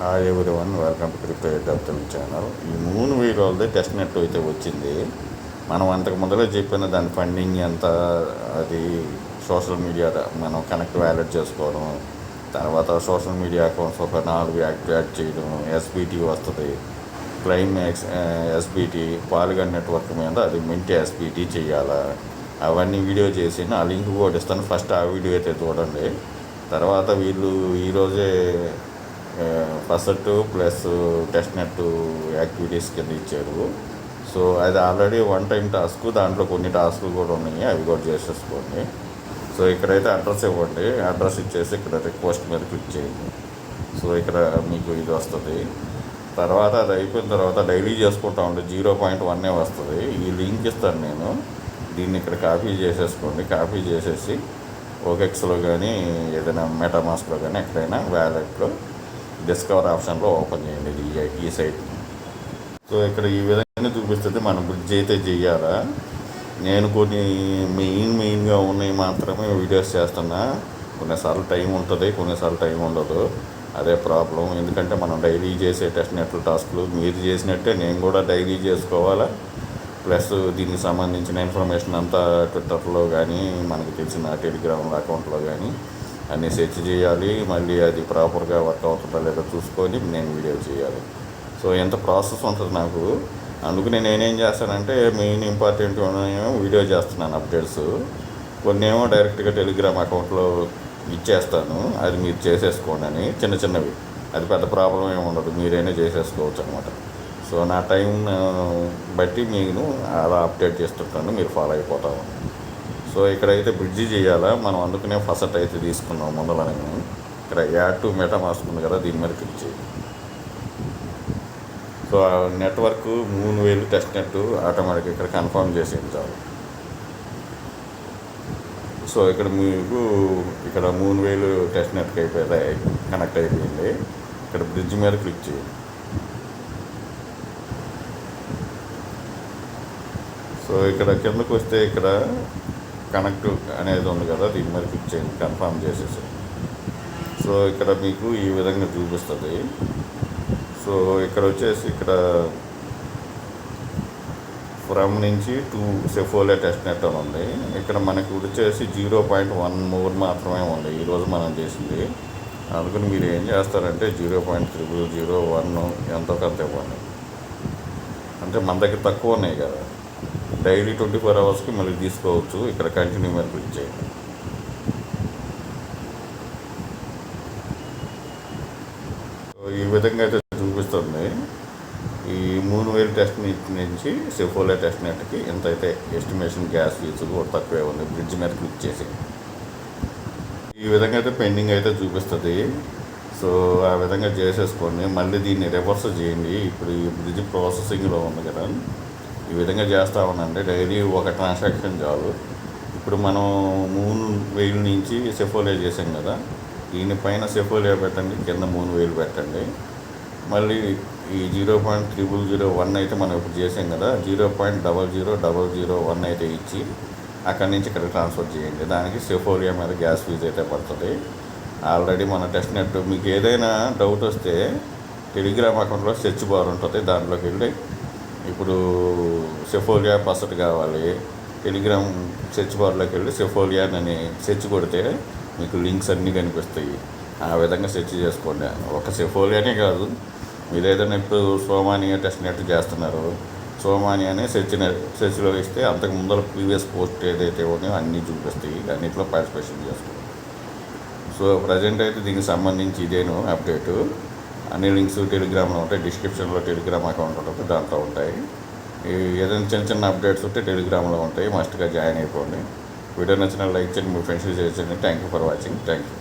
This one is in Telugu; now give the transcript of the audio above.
Hi everyone, welcome to crypto ఎడ్డాప్ తెలుగు ఛానల్. ఈ మూన్ వీల్ వాళ్ళది టెస్ట్ నెట్ అయితే వచ్చింది. మనం అంతకు మొదలే చెప్పిన దాని ఫండింగ్ ఎంత, అది సోషల్ మీడియా మనం కనెక్ట్ వ్యాలెట్ చేసుకోవడం, తర్వాత సోషల్ మీడియా అకౌంట్స్ ఒక 4 యాక్టివేట్ చేయడం, ఎస్బీటీ వస్తుంది, క్లైమ్ ఎస్బీటీ, పాలిగాన్ నెట్వర్క్ మీద అది మింట్ ఎస్బీటీ చేయాలా, అవన్నీ వీడియో చేసి ఆ లింక్ కూడా ఇస్తాను. ఫస్ట్ ఆ వీడియో అయితే చూడండి. తర్వాత వీళ్ళు ఈరోజే first plus test net activities కింద ఇచ్చారు. సో అది ఆల్రెడీ వన్ టైం టాస్క్, దాంట్లో కొన్ని టాస్క్లు కూడా ఉన్నాయి, అవి కూడా చేసేసుకోండి. సో ఇక్కడైతే అడ్రస్ ఇవ్వండి, అడ్రస్ ఇచ్చేసి ఇక్కడ రిక్వెస్ట్ మీద క్లిక్ చేయండి. సో ఇక్కడ మీకు ఇది వస్తుంది. తర్వాత అది అయిపోయిన తర్వాత డైలీ చేసుకుంటా ఉంటే 0.1 వస్తుంది. ఈ లింక్ ఇస్తాను నేను, దీన్ని ఇక్కడ కాపీ చేసేసుకోండి. కాపీ చేసేసి ఓకెక్స్లో కానీ ఏదైనా మెటామాస్క్లో కానీ ఎక్కడైనా వ్యాలెట్లో డిస్కవర్ ఆప్షన్లో ఓపెన్ చేయండి ఈ సైట్. సో ఇక్కడ ఈ విధంగా చూపిస్తుంది. మనం బ్రిడ్జ్ అయితే చేయాలా. నేను కొన్ని మెయిన్గా ఉన్నాయి మాత్రమే వీడియోస్ చేస్తున్నా. కొన్నిసార్లు టైం ఉంటుంది, కొన్నిసార్లు టైం ఉండదు. అదే ప్రాబ్లం. ఎందుకంటే మనం డైలీ చేసే టెస్ట్ నెట్లు టాస్క్లు మీరు చేసినట్టే నేను కూడా డైలీ చేసుకోవాలా. ప్లస్ దీనికి సంబంధించిన ఇన్ఫర్మేషన్ అంతా ట్విట్టర్లో కానీ మనకు తెలిసిన టెలిగ్రామ్ అకౌంట్లో కానీ అన్నీ సెర్చ్ చేయాలి. మళ్ళీ అది ప్రాపర్గా వర్క్ అవుతుందా లేదా చూసుకొని నేను వీడియో చేయాలి. సో ఎంత ప్రాసెస్ ఉంటుంది నాకు. అందుకని నేనేం చేస్తానంటే మెయిన్ ఇంపార్టెంట్ ఏమో వీడియో చేస్తున్నాను అప్డేట్స్, కొన్ని ఏమో డైరెక్ట్గా టెలిగ్రామ్ అకౌంట్లో ఇచ్చేస్తాను, అది మీరు చేసేసుకోండి అని. చిన్నవి, అది పెద్ద ప్రాబ్లం ఏమి ఉండదు, మీరైనా చేసేసుకోవచ్చు అనమాట. సో నా టైం బట్టి నేను అలా అప్డేట్ చేస్తుంటాను, మీరు ఫాలో అయిపోతాము. సో ఇక్కడైతే బ్రిడ్జి చేయాలా మనం, అందుకనే ఫస్ట్ అయితే తీసుకున్నాం ముందరనే. ఇక్కడ యాడ్ టు మెటామాస్క్ ఉంది కదా, దీని మీద క్లిక్ చేయండి. సో నెట్వర్క్ 3000 టెస్ట్ నెట్ ఆటోమేటిక్గా ఇక్కడ కన్ఫర్మ్ చేసేది చాలు. సో ఇక్కడ మీకు ఇక్కడ 3000 టెస్ట్ నెట్కి అయిపోయి కనెక్ట్ అయిపోయింది. ఇక్కడ బ్రిడ్జ్ మీద క్లిక్ చేయండి. సో ఇక్కడ కిందకు వస్తే ఇక్కడ కనెక్ట్ అనేది ఉంది కదా, దీని మీద క్లిక్ చేయండి, కన్ఫర్మ్ చేసేసి. సో ఇక్కడ మీకు ఈ విధంగా చూపిస్తుంది. సో ఇక్కడ వచ్చేసి ఇక్కడ ఫ్రమ్ నుంచి 2 సెఫోలియా టెస్ట్ నెట్ అని ఉంది. ఇక్కడ మనకి వచ్చేసి 0.1 మోర్ మాత్రమే ఉంది ఈరోజు మనం చేసింది. అందుకని మీరు ఏం చేస్తారంటే 0.0001 ఎంతో కొంత ఇవ్వండి. అంటే మన దగ్గర తక్కువ ఉన్నాయి కదా, డైలీ 24 అవర్స్కి మళ్ళీ తీసుకోవచ్చు. ఇక్కడ కంటిన్యూ మీద క్లిక్ చేయండి. ఈ విధంగా అయితే చూపిస్తుంది. ఈ 3000 టెస్ట్ నెట్ నుంచి సెఫోలియా టెస్ట్ నెట్కి ఎంత అయితే ఎస్టిమేషన్ గ్యాస్ ఫీజు కూడా తక్కువే ఉంది. బ్రిడ్జ్ మీద క్లిక్ చేసి ఈ విధంగా అయితే పెండింగ్ అయితే చూపిస్తుంది. సో ఆ విధంగా చేసేసుకోండి. మళ్ళీ దీన్ని రివర్స్ చేయండి. ఇప్పుడు ఈ బ్రిడ్జ్ ప్రాసెసింగ్లో ఉంది కదా, ఈ విధంగా చేస్తూ ఉండండి. డైలీ ఒక ట్రాన్సాక్షన్ చాలు. ఇప్పుడు మనం 3000 నుంచి సెఫోలియా చేసాం కదా, దీనిపైన సెఫోలియా పెట్టండి, కింద 3000 పెట్టండి. మళ్ళీ ఈ 0.0001 అయితే మనం ఇప్పుడు చేసాం కదా, 0.00001 అయితే ఇచ్చి అక్కడి నుంచి ఇక్కడ ట్రాన్స్ఫర్ చేయండి. దానికి సెఫోలియా మీద గ్యాస్ ఫీజు అయితే పడుతుంది. ఆల్రెడీ మన టెస్ట్ నెట్ మీకు ఏదైనా డౌట్ వస్తే టెలిగ్రామ్ అకౌంట్లో సెర్చ్ బార్ ఉంటుంది, దాంట్లోకి వెళ్ళి ఇప్పుడు సెఫోలియా పసట్ కావాలి, టెలిగ్రామ్ సెర్చ్ బార్లోకి వెళ్ళి సెఫోలియా అని సెర్చ్ కొడితే మీకు లింక్స్ అన్నీ కనిపిస్తాయి. ఆ విధంగా సెర్చ్ చేసుకోండి. ఒక సెఫోలియానే కాదు, మీరు ఏదైనా ఇప్పుడు సోమానియా టెస్ట్ నెట్ చేస్తున్నారు, సోమానియానే సెర్చ్లో ఇస్తే అంతకు ముందర ప్రీవియస్ పోస్ట్ ఏదైతే ఉన్నాయో అన్నీ చూపిస్తాయి, అన్నింటిలో పార్టిసిపేషన్ చేసుకోండి. సో ప్రజెంట్ అయితే దీనికి సంబంధించి ఇదేను అప్డేటు. అన్ని లింక్స్ టెలిగ్రామ్లో ఉంటాయి, డిస్క్రిప్షన్లో టెలిగ్రామ్ అకౌంట్ ఉంటుంది, దాంట్లో ఉంటాయి. ఏదైనా చిన్న అప్డేట్స్ ఉంటే టెలిగ్రామ్లో ఉంటాయి, మస్ట్గా జాయిన్ అయిపోండి. వీడియో నచ్చిన లైక్ చేయండి, మీ ఫ్రెండ్స్కి షేర్ చేయండి. Thank you for watching. Thank you.